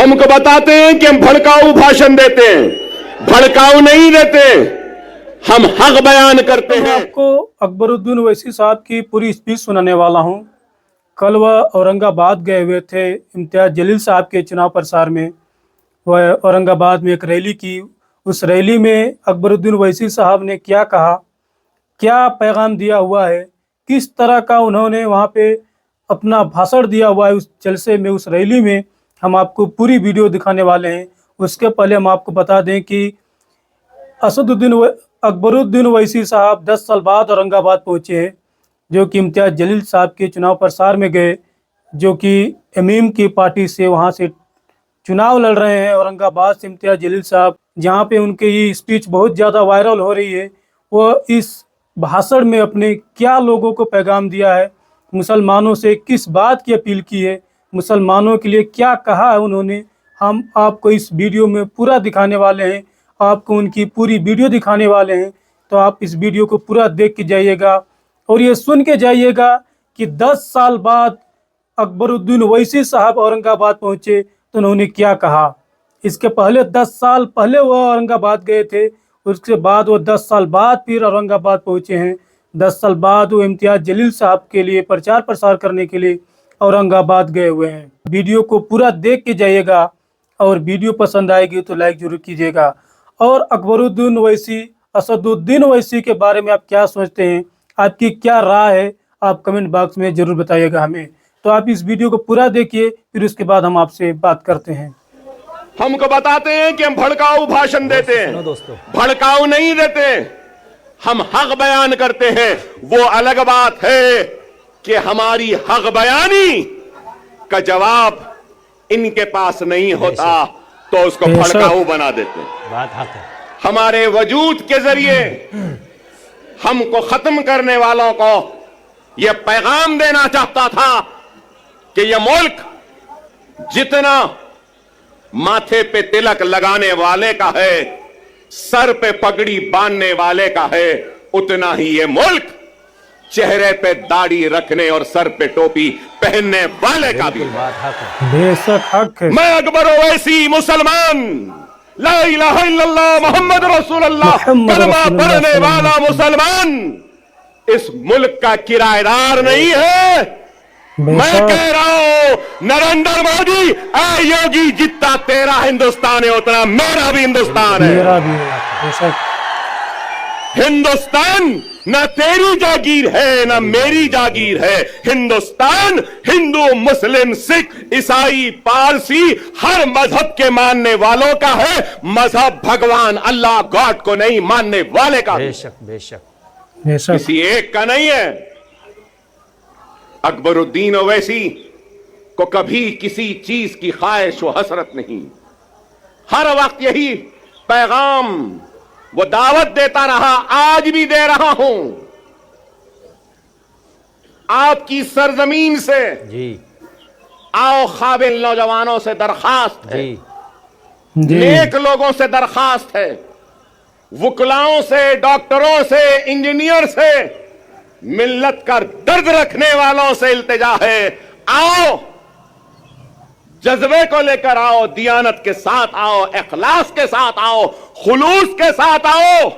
हमको बताते हैं कि हम भड़काऊ भाषण देते हैं, भड़काऊ नहीं देते, हम हक बयान करते मैं हैं। आपको अकबरुद्दीन ओवैसी साहब की पूरी स्पीच सुनाने वाला हूं। कल वह औरंगाबाद गए हुए थे इम्तियाज जलील साहब के चुनाव प्रचार में। वह औरंगाबाद में एक रैली की। उस रैली में अकबरुद्दीन ओवैसी साहब ने क्या कहा, क्या पैगाम दिया हुआ है, किस तरह का उन्होंने वहाँ पे अपना भाषण दिया हुआ है उस जलसे में, उस रैली में, हम आपको पूरी वीडियो दिखाने वाले हैं। उसके पहले हम आपको बता दें कि अकबरुद्दीन ओवैसी साहब 10 साल बाद औरंगाबाद पहुँचे हैं, जो कि इम्तियाज जलील साहब के चुनाव प्रचार में गए, जो कि एमईएम की पार्टी से वहाँ से चुनाव लड़ रहे हैं। औरंगाबाद से इम्तियाज जलील साहब, जहाँ पे उनकी ये स्पीच बहुत ज़्यादा वायरल हो रही है, वो इस भाषण में अपने क्या लोगों को पैगाम दिया है, मुसलमानों से किस बात की अपील की है, मुसलमानों के लिए क्या कहा है उन्होंने, हम आपको इस वीडियो में पूरा दिखाने वाले हैं। आपको उनकी पूरी वीडियो दिखाने वाले हैं, तो आप इस वीडियो को पूरा देख के जाइएगा और ये सुन के जाइएगा कि 10 साल बाद अकबरुद्दीन ओवैसी साहब औरंगाबाद पहुँचे तो उन्होंने क्या कहा। इसके पहले 10 साल पहले वो औरंगाबाद गए थे, उसके बाद वो 10 साल बाद फिर औरंगाबाद पहुँचे हैं। 10 साल बाद वो इम्तियाज जलील साहब के लिए प्रचार प्रसार करने के लिए औरंगाबाद गए हुए हैं। वीडियो को पूरा देख के जाइएगा और वीडियो पसंद आएगी तो लाइक जरूर कीजिएगा। और अकबरुद्दीन ओवैसी, असदुद्दीन ओवैसी के बारे में आप क्या सोचते हैं, आपकी क्या राय है, आप कमेंट बॉक्स में जरूर बताइएगा हमें। तो आप इस वीडियो को पूरा देखिए, फिर उसके बाद हम आपसे बात करते हैं। हमको बताते हैं कि हम भड़काऊ भाषण देते हैं, भड़काऊ नहीं देते, हम हक बयान करते हैं। वो अलग बात है कि हमारी हक बयानी का जवाब इनके पास नहीं होता तो उसको भड़काऊ बना देते हैं। बात हक है। हमारे वजूद के जरिए हमको खत्म करने वालों को यह पैगाम देना चाहता था कि यह मुल्क जितना माथे पे तिलक लगाने वाले का है, सर पे पगड़ी बांधने वाले का है, उतना ही ये मुल्क चेहरे पे दाढ़ी रखने और सर पे टोपी पहनने वाले का भी है। बेशक हक है। मैं अकबर ओवैसी मुसलमान, ला इलाहा इल्लल्लाह मुहम्मद रसूलुल्लाह कलमा पढ़ने वाला मुसलमान इस मुल्क का किराएदार नहीं है। मैं कह रहा हूं नरेंद्र मोदी, ऐ योगी, जितना तेरा हिंदुस्तान है उतना मेरा भी हिंदुस्तान है। मेरा भी है, बेशक। हिंदुस्तान न तेरी जागीर है न मेरी जागीर है। हिंदुस्तान हिंदू, मुस्लिम, सिख, ईसाई, पारसी हर मजहब के मानने वालों का है। मजहब भगवान अल्लाह गॉड को नहीं मानने वाले का। बेशक बेशक बेशक किसी एक का नहीं है। अकबरुद्दीन ओवैसी को कभी किसी चीज की ख्वाहिश व हसरत नहीं। हर वक्त यही पैगाम वो दावत देता रहा, आज भी दे रहा हूं। आपकी सरजमीन से जी आओ, काबिल नौजवानों से दरखास्त है, जी। नेक लोगों से दरखास्त है, वकलाओं से, डॉक्टरों से, इंजीनियर से, मिल्लत का दर्द रखने वालों से इल्तिजा है। आओ, जज्बे को लेकर आओ, दियानत के साथ आओ, इखलास के साथ आओ, खुलूस के साथ आओ।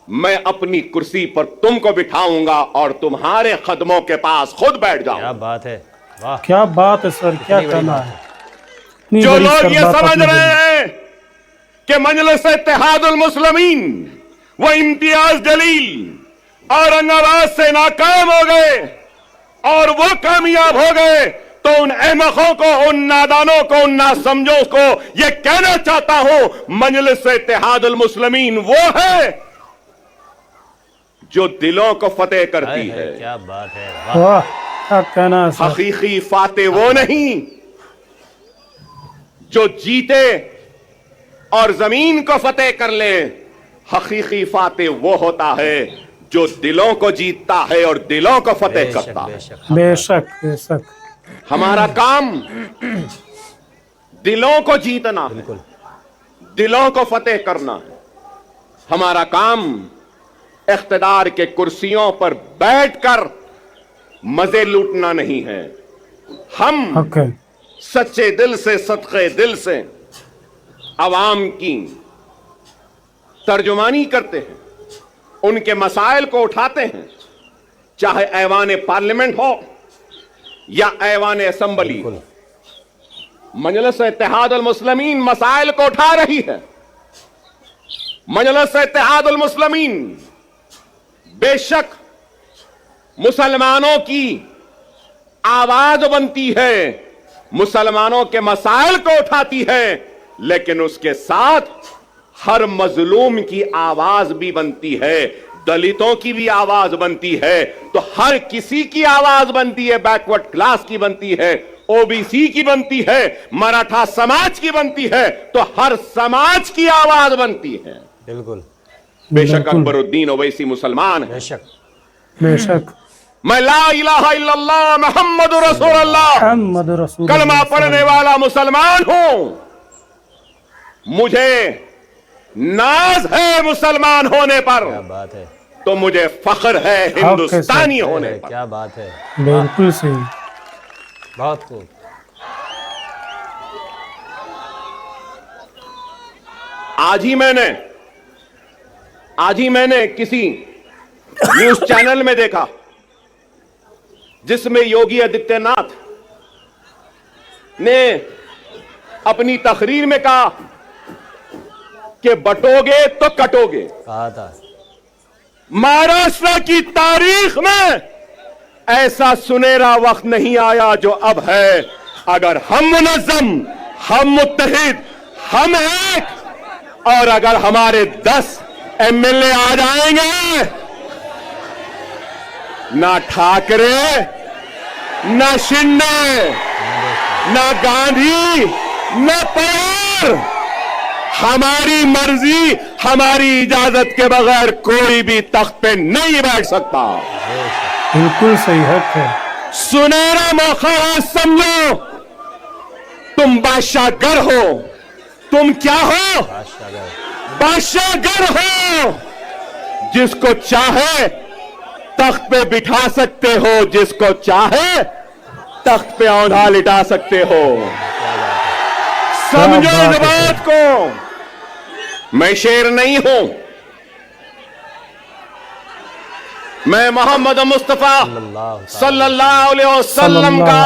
मैं अपनी कुर्सी पर तुमको बिठाऊंगा और तुम्हारे कदमों के पास खुद बैठ जाऊंगा। क्या बात है, वाह। क्या बात है सर, क्या कहना है। इतनी जो बड़ी लोग ये सरबात समझ आपने रहे बोली। हैं कि मजलिस इत्तेहादुल मुस्लिमीन वो इम्तियाज जलील औरंगाबाद से नाकाम हो गए और वो कामयाब हो गए, तो उन अहमकों को, उन नादानों को, उन नासमझों को ये कहना चाहता हूं, मजलिस इत्तेहादुल मुस्लिमीन वो है जो दिलों को फतेह करती है। क्या बात है, वाह। वाह, क्या कहना है सर। हकीकी फाते वो नहीं जो जीते और जमीन को फतेह कर ले। हकीकी फाते वो होता है जो दिलों को जीतता है और दिलों को फतेह करता है। बेशक बेशक। हमारा काम दिलों को जीतना है, दिलों को फतेह करना है। हमारा काम इख्तिदार के कुर्सियों पर बैठकर मजे लूटना नहीं है। हम हक है। सच्चे दिल से, सदक़े दिल से अवाम की तर्जुमानी करते हैं, उनके मसाइल को उठाते हैं, चाहे ऐवान पार्लियामेंट हो या ऐवान असम्बली हो। मजलिस इत्तेहाद अल मुस्लिमीन मसाइल को उठा रही है। मजलिस इत्तेहाद अल मुस्लिमीन बेशक मुसलमानों की आवाज बनती है, मुसलमानों के मसाइल को उठाती है, लेकिन उसके साथ हर मजलूम की आवाज भी बनती है, दलितों की भी आवाज बनती है, तो हर किसी की आवाज बनती है, बैकवर्ड क्लास की बनती है, ओबीसी की बनती है, मराठा समाज की बनती है, तो हर समाज की आवाज बनती है। बिल्कुल बेशक अकबरुद्दीन ओवैसी मुसलमान है, बेशक बेशक मैं ला इलाहा इल्लल्लाह मुहम्मद रसूलुल्लाह मोहम्मद रसूल कलमा पढ़ने वाला मुसलमान हूं। मुझे नाज है मुसलमान होने पर, क्या बात है, तो मुझे फख्र है हिंदुस्तानी होने पर। क्या बात है, बिल्कुल सही। बहुत खूब। आज ही मैंने किसी न्यूज चैनल में देखा जिसमें योगी आदित्यनाथ ने अपनी तकरीर में कहा कि बटोगे तो कटोगे। कहा था महाराष्ट्र की तारीख में ऐसा सुनहरा वक्त नहीं आया जो अब है। अगर हम मुनज़्ज़म, हम मुत्तहिद, हम एक, और अगर हमारे 10 एमएलए आ जाएंगे, ना ठाकरे, ना शिंदे, ना गांधी, ना पवार, हमारी मर्जी, हमारी इजाजत के बगैर कोई भी तख्त पे नहीं बैठ सकता। बिल्कुल सही हक है। सुनहरा मौका है, समझो। तुम बादशाहगर हो। तुम क्या हो? बादशाहगर हो। जिसको चाहे तख्त पे बिठा सकते हो, जिसको चाहे तख्त पे औंधा लिटा सकते हो। समझो इस बात को। मैं शेर नहीं हूं, मैं मोहम्मद मुस्तफा सल्लल्लाहु अलैहि वसल्लम का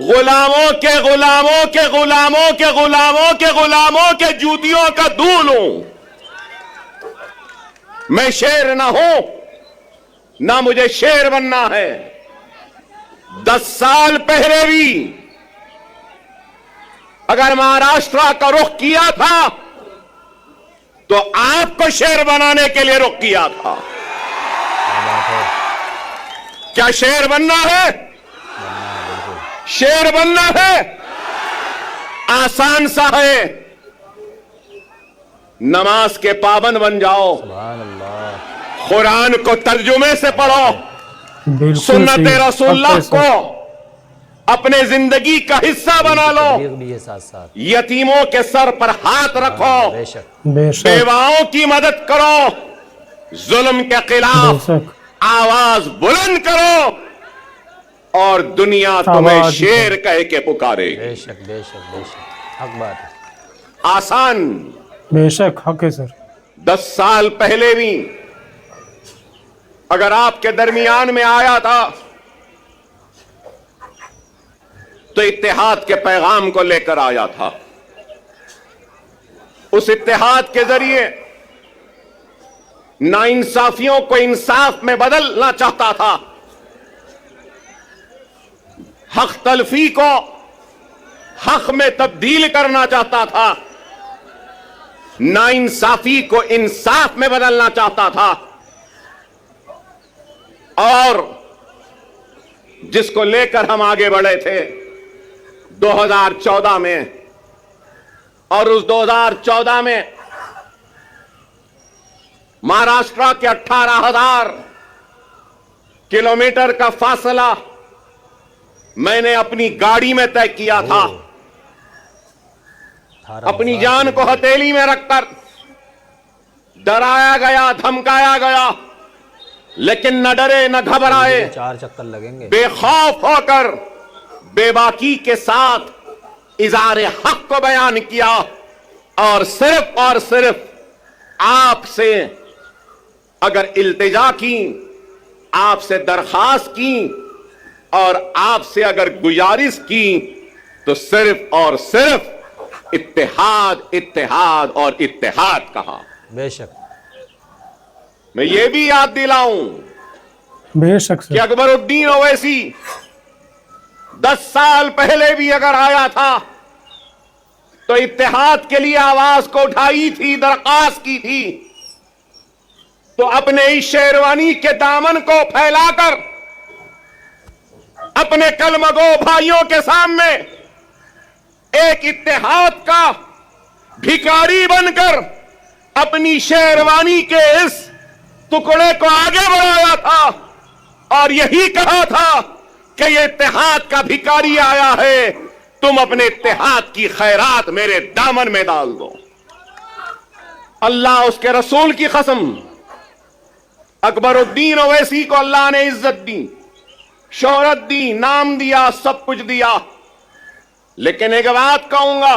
गुलामों के गुलामों के गुलामों के गुलामों के गुलामों के जूतियों का धूल हूं। मैं शेर ना हूं, ना मुझे शेर बनना है। 10 साल पहले भी अगर महाराष्ट्र का रुख किया था तो आपको शेर बनाने के लिए रुख किया था। क्या शेर बनना है? शेर बनना है आसान सा है। नमाज के पाबंद बन जाओ, कुरान को तर्जुमे से पढ़ो, सुन्नत रसूलुल्लाह को अपने जिंदगी का हिस्सा बना लो, साथ साथ यतीमों के सर पर हाथ रखो, बेशक बेवाओं की मदद करो, जुल्म के खिलाफ आवाज बुलंद करो, और दुनिया तुम्हें शेर कह के पुकारे। बेशक बेशक बेशक हक बात है। आसान। बेशक हक है सर। 10 साल पहले भी अगर आपके दरमियान में आया था तो इत्तेहाद के पैगाम को लेकर आया था। उस इत्तेहाद के जरिए नाइंसाफियों को इंसाफ में बदलना चाहता था, हक तलफी को हक में तब्दील करना चाहता था, नाइंसाफी को इंसाफ में बदलना चाहता था, और जिसको लेकर हम आगे बढ़े थे 2014 में, और उस 2014 में महाराष्ट्र के 18,000 किलोमीटर का फासला मैंने अपनी गाड़ी में तय किया था। अपनी जान को हथेली में रखकर डराया गया, धमकाया गया, लेकिन न डरे न घबराए, 4 चक्कर लगेंगे, बेखौफ होकर बेबाकी के साथ इज़ार हक को बयान किया और सिर्फ आपसे अगर इल्तिजा की, आपसे दरखास्त की और आपसे अगर गुजारिश की तो सिर्फ और सिर्फ इत्तेहाद, इत्तेहाद और इत्तेहाद कहा। बेशक। मैं ये भी याद दिलाऊं बेशक कि अकबरुद्दीन ओवैसी 10 साल पहले भी अगर आया था तो इत्तेहाद के लिए आवाज को उठाई थी, दरखास्त की थी, तो अपने इस शेरवानी के दामन को फैलाकर अपने कलमगो भाइयों के सामने एक इत्तेहाद का भिखारी बनकर अपनी शेरवानी के इस टुकड़े को आगे बढ़ाया था और यही कहा था कि ये इत्तेहाद का भिखारी आया है, तुम अपने इत्तेहाद की खैरात मेरे दामन में डाल दो। अल्लाह उसके रसूल की कसम, अकबरुद्दीन ओवैसी को अल्लाह ने इज्जत दी, शोहरत दी, नाम दिया, सब कुछ दिया, लेकिन एक बात कहूंगा,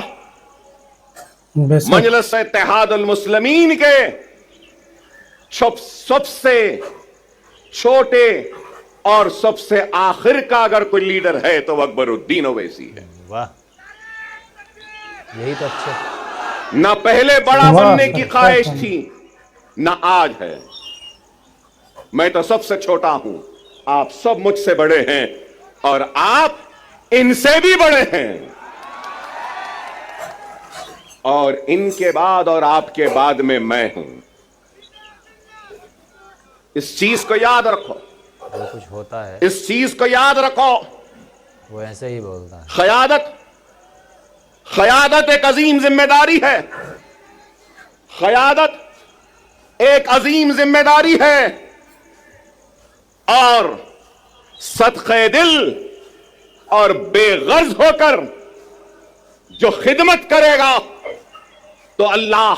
मजलिस इत्तेहादुल मुस्लिमीन के सबसे छोटे और सबसे आखिर का अगर कोई लीडर है तो वह अकबरुद्दीन ओवैसी है। वाह, यही तो अच्छा। ना पहले बड़ा बनने की ख्वाहिश थी, ना आज है। मैं तो सबसे छोटा हूं, आप सब मुझसे बड़े हैं और आप इनसे भी बड़े हैं, और इनके बाद और आपके बाद में मैं हूं। इस चीज को याद रखो, जो कुछ होता है इस चीज को याद रखो। वो ऐसे ही बोलता है। क़यादत एक अजीम जिम्मेदारी है, क़यादत एक अजीम जिम्मेदारी है, और सदक़े दिल और बेगर्ज होकर जो खिदमत करेगा तो अल्लाह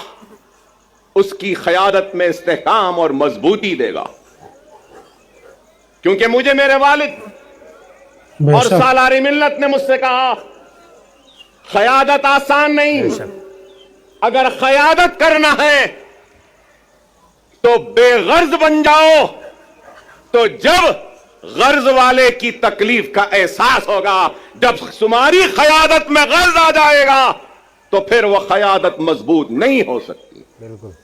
उसकी क़यादत में इस्तेहकाम और मजबूती देगा। क्योंकि मुझे मेरे वालिद और सालारी मिल्लत ने मुझसे कहा, क़यादत आसान नहीं, अगर क़यादत करना है तो बेगर्ज बन जाओ, तो जब गर्ज वाले की तकलीफ का एहसास होगा, जब तुम्हारी क़यादत में गर्ज आ जाएगा तो फिर वह क़यादत मजबूत नहीं हो सकती। बिल्कुल।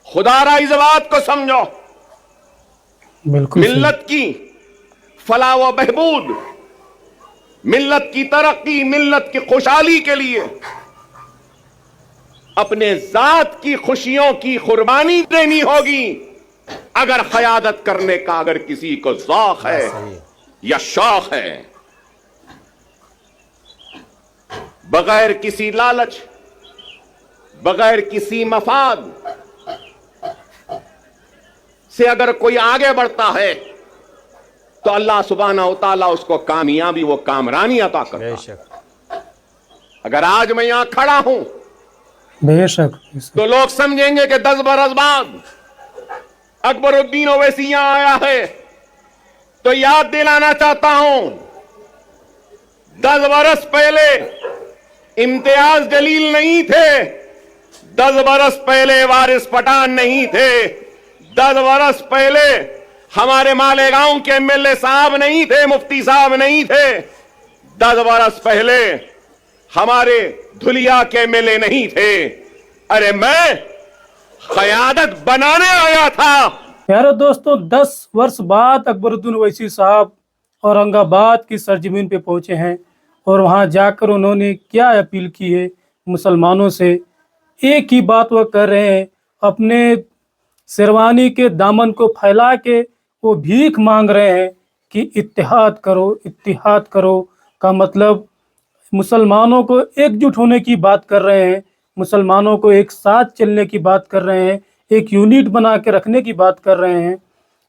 खुदारा इस बात को समझो, बिल्कुल मिल्लत की फलाह व बहबूद, मिल्लत की तरक्की, मिल्लत की खुशहाली के लिए अपने जात की खुशियों की कुर्बानी देनी होगी। अगर क़यादत करने का अगर किसी को ज़ौक़ है या शौक़ है, बगैर किसी लालच, बगैर किसी मफाद से अगर कोई आगे बढ़ता है तो अल्लाह सुब्हानहू व तआला उसको कामयाबी, वो कामरानी अता करता है। बेशक। अगर आज मैं यहां खड़ा हूं बेशक तो लोग समझेंगे कि 10 बरस बाद अकबरुद्दीन ओवैसी यहां आया है, तो याद दिलाना चाहता हूं, 10 बरस पहले इम्तियाज जलील नहीं थे, 10 बरस पहले वारिस पठान नहीं थे, 10 बरस पहले हमारे मालेगांव के एमएलए साहब नहीं थे, मुफ्ती साहब नहीं थे, 10 बरस पहले हमारे धुलिया के एमएलए नहीं थे। अरे मैं क़यादत बनाने आया था। प्यारे दोस्तों, 10 वर्ष बाद अकबरुद्दीन ओवैसी साहब औरंगाबाद की सरजमीन पे पहुंचे हैं और वहां जाकर उन्होंने क्या अपील की है मुसलमानों से। एक ही बात वह कर रहे हैं, अपने शेरवानी के दामन को फैला के वो भीख मांग रहे हैं कि इत्तेहाद करो, इत्तेहाद करो का मतलब मुसलमानों को एकजुट होने की बात कर रहे हैं, मुसलमानों को एक साथ चलने की बात कर रहे हैं, एक यूनिट बना के रखने की बात कर रहे हैं,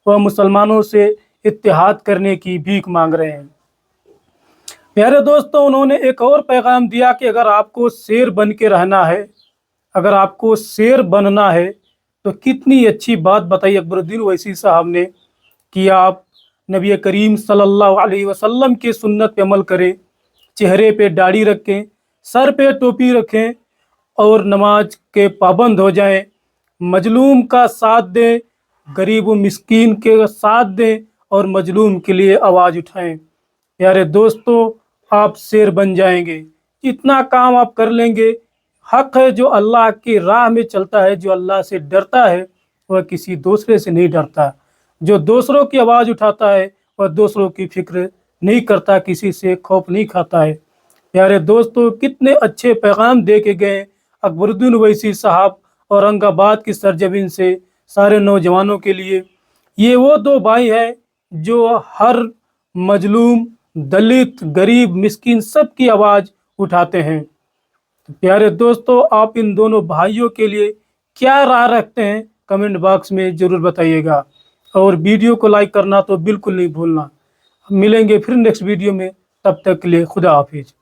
वह मुसलमानों से इत्तेहाद करने की भीख मांग रहे हैं। प्यारे दोस्तों, उन्होंने एक और पैगाम दिया कि अगर आपको शेर बन के रहना है, अगर आपको शेर बनना है, तो कितनी अच्छी बात बताई अकबरुद्दीन ओवैसी साहब ने कि आप नबी करीम सल्लल्लाहु अलैहि वसल्लम के सुन्नत पे अमल करें, चेहरे पे दाढ़ी रखें, सर पे टोपी रखें और नमाज के पाबंद हो जाएं, मजलूम का साथ दें, गरीब व मिस्कीन के साथ दें और मजलूम के लिए आवाज़ उठाएं। प्यारे दोस्तों, आप शेर बन जाएंगे। इतना काम आप कर लेंगे। हक है जो अल्लाह की राह में चलता है, जो अल्लाह से डरता है, वह किसी दूसरे से नहीं डरता। जो दूसरों की आवाज़ उठाता है वह दूसरों की फिक्र नहीं करता, किसी से खौफ नहीं खाता है। प्यारे दोस्तों, कितने अच्छे पैगाम दे के गए अकबरुद्दीन ओवैसी साहब औरंगाबाद की सरजमीन से सारे नौजवानों के लिए। ये वो दो भाई हैं जो हर मजलूम, दलित, गरीब, मिस्किन सब की आवाज़ उठाते हैं। तो प्यारे दोस्तों, आप इन दोनों भाइयों के लिए क्या राय रखते हैं कमेंट बॉक्स में ज़रूर बताइएगा, और वीडियो को लाइक करना तो बिल्कुल नहीं भूलना। मिलेंगे फिर नेक्स्ट वीडियो में, तब तक के लिए खुदा हाफिज।